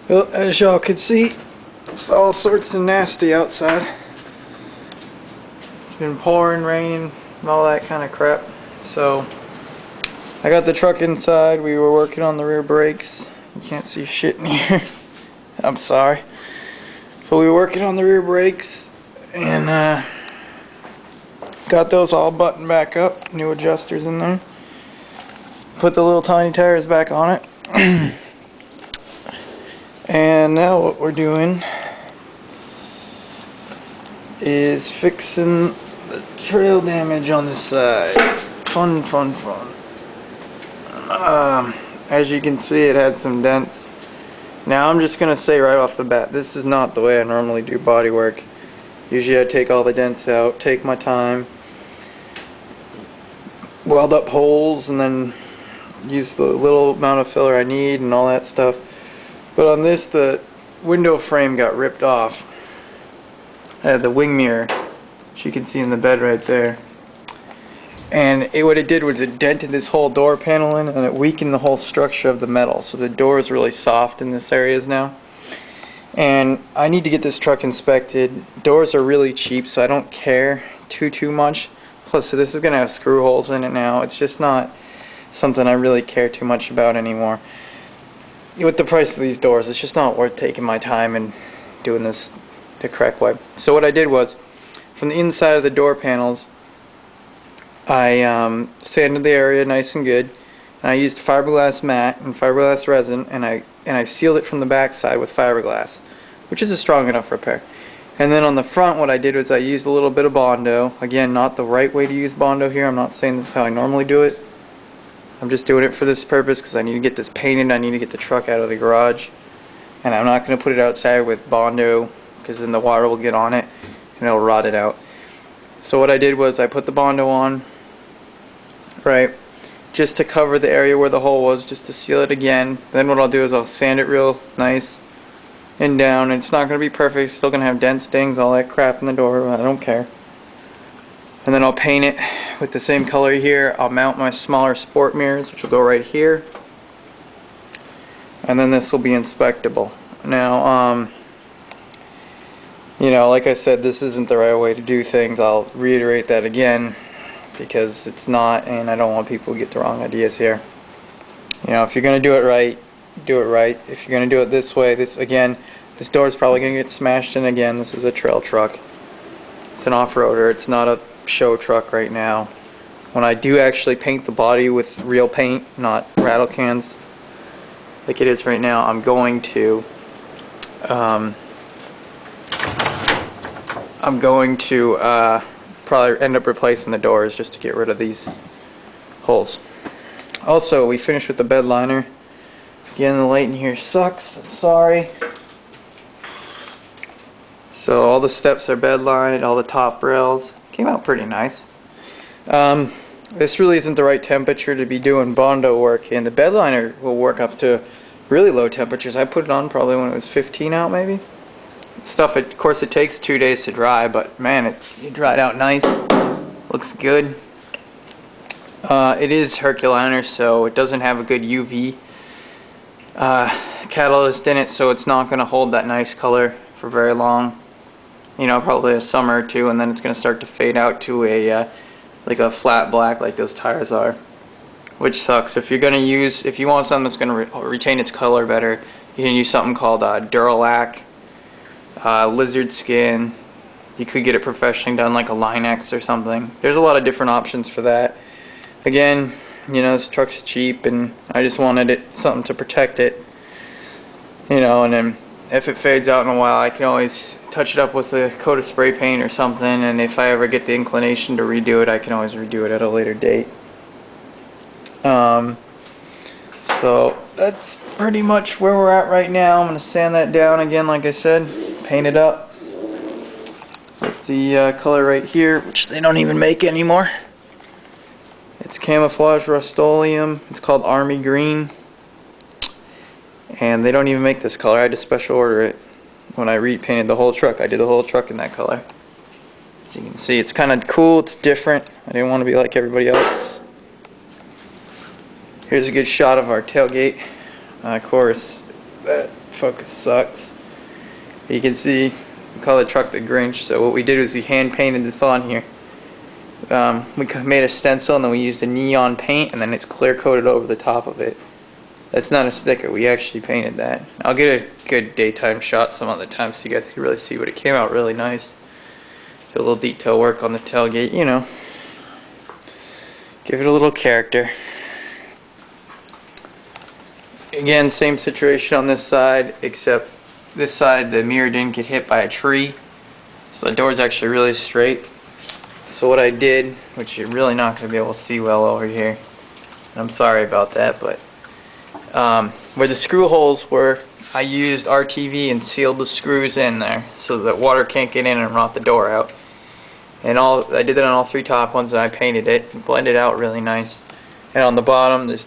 Well, as y'all can see, it's all sorts of nasty outside. It's been pouring, raining, and all that kind of crap. So, I got the truck inside. We were working on the rear brakes. You can't see shit in here. I'm sorry. But we were working on the rear brakes and got those all buttoned back up. New adjusters in there. Put the little tiny tires back on it. And now what we're doing is fixing the trail damage on this side. Fun. As you can see, it had some dents. Now I'm just gonna say right off the bat, this is not the way I normally do body work. Usually I take all the dents out, take my time, weld up holes, and then use the little amount of filler I need and all that stuff. But on this, the window frame got ripped off. I had the wing mirror, which you can see in the bed right there. And what it did was it dented this whole door panel in, and it weakened the whole structure of the metal. So the door is really soft in this areas now. And I need to get this truck inspected. Doors are really cheap, so I don't care too much. Plus, this is going to have screw holes in it now. It's just not something I really care too much about anymore. With the price of these doors, it's just not worth taking my time and doing this the correct way. So what I did was, from the inside of the door panels, I sanded the area nice and good, and I used fiberglass mat and fiberglass resin, and I sealed it from the back side with fiberglass, which is a strong enough repair. And then on the front, what I did was I used a little bit of Bondo. Again, not the right way to use Bondo here. I'm not saying this is how I normally do it. I'm just doing it for this purpose because I need to get this painted. I need to get the truck out of the garage, and I'm not going to put it outside with Bondo because then the water will get on it and it'll rot it out. So what I did was I put the Bondo on, right, just to cover the area where the hole was, just to seal it again. Then what I'll do is I'll sand it real nice and down, and it's not going to be perfect. It's still going to have dents, stings, all that crap in the door. I don't care. And then I'll paint it with the same color here. I'll mount my smaller sport mirrors, which will go right here. And then this will be inspectable. Now, you know, like I said, this isn't the right way to do things. I'll reiterate that again because it's not, and I don't want people to get the wrong ideas here. You know, if you're going to do it right, do it right. If you're going to do it this way, this door is probably going to get smashed in again. This is a trail truck. It's an off-roader. It's not a show truck right now. When I do actually paint the body with real paint, not rattle cans like it is right now, I'm going to probably end up replacing the doors just to get rid of these holes. Also, we finished with the bed liner. Again, the light in here sucks. I'm sorry. So all the steps are bed lined, all the top rails. Came out pretty nice. This really isn't the right temperature to be doing Bondo work, and the bed liner will work up to really low temperatures. I put it on probably when it was 15 out maybe. Stuff, of course, it takes 2 days to dry, but man, it dried out nice. Looks good. It is Herculiner, so it doesn't have a good UV catalyst in it, so it's not going to hold that nice color for very long. You know, probably a summer or two, and then it's going to start to fade out to a like a flat black like those tires are, which sucks. If you want something that's going to retain its color better, you can use something called Duralac, lizard skin. You could get it professionally done like a Line-X or something. There's a lot of different options for that. Again, you know, this truck's cheap, and I just wanted something to protect it. You know, and then if it fades out in a while, I can always touch it up with a coat of spray paint or something, and if I ever get the inclination to redo it, I can always redo it at a later date. So that's pretty much where we're at right now. I'm going to sand that down again, like I said, paint it up with the color right here, which they don't even make anymore. It's camouflage Rust-Oleum. It's called Army Green. And they don't even make this color. I had to special order it. When I repainted the whole truck, I did the whole truck in that color. As you can see, it's kind of cool. It's different. I didn't want to be like everybody else. Here's a good shot of our tailgate. Of course, if focus sucks. You can see we call the truck the Grinch. So what we did was we hand painted this on here. We made a stencil and then we used a neon paint and then it's clear coated over the top of it. That's not a sticker, we actually painted that. I'll get a good daytime shot some other time so you guys can really see, but it came out really nice. Did a little detail work on the tailgate, you know. Give it a little character. Again, same situation on this side, except this side the mirror didn't get hit by a tree. So the door's actually really straight. So what I did, which you're really not going to be able to see well over here, and I'm sorry about that, but where the screw holes were, I used RTV and sealed the screws in there so that water can't get in and rot the door out. And I did that on all three top ones, and I painted it and blended it out really nice. And on the bottom, there's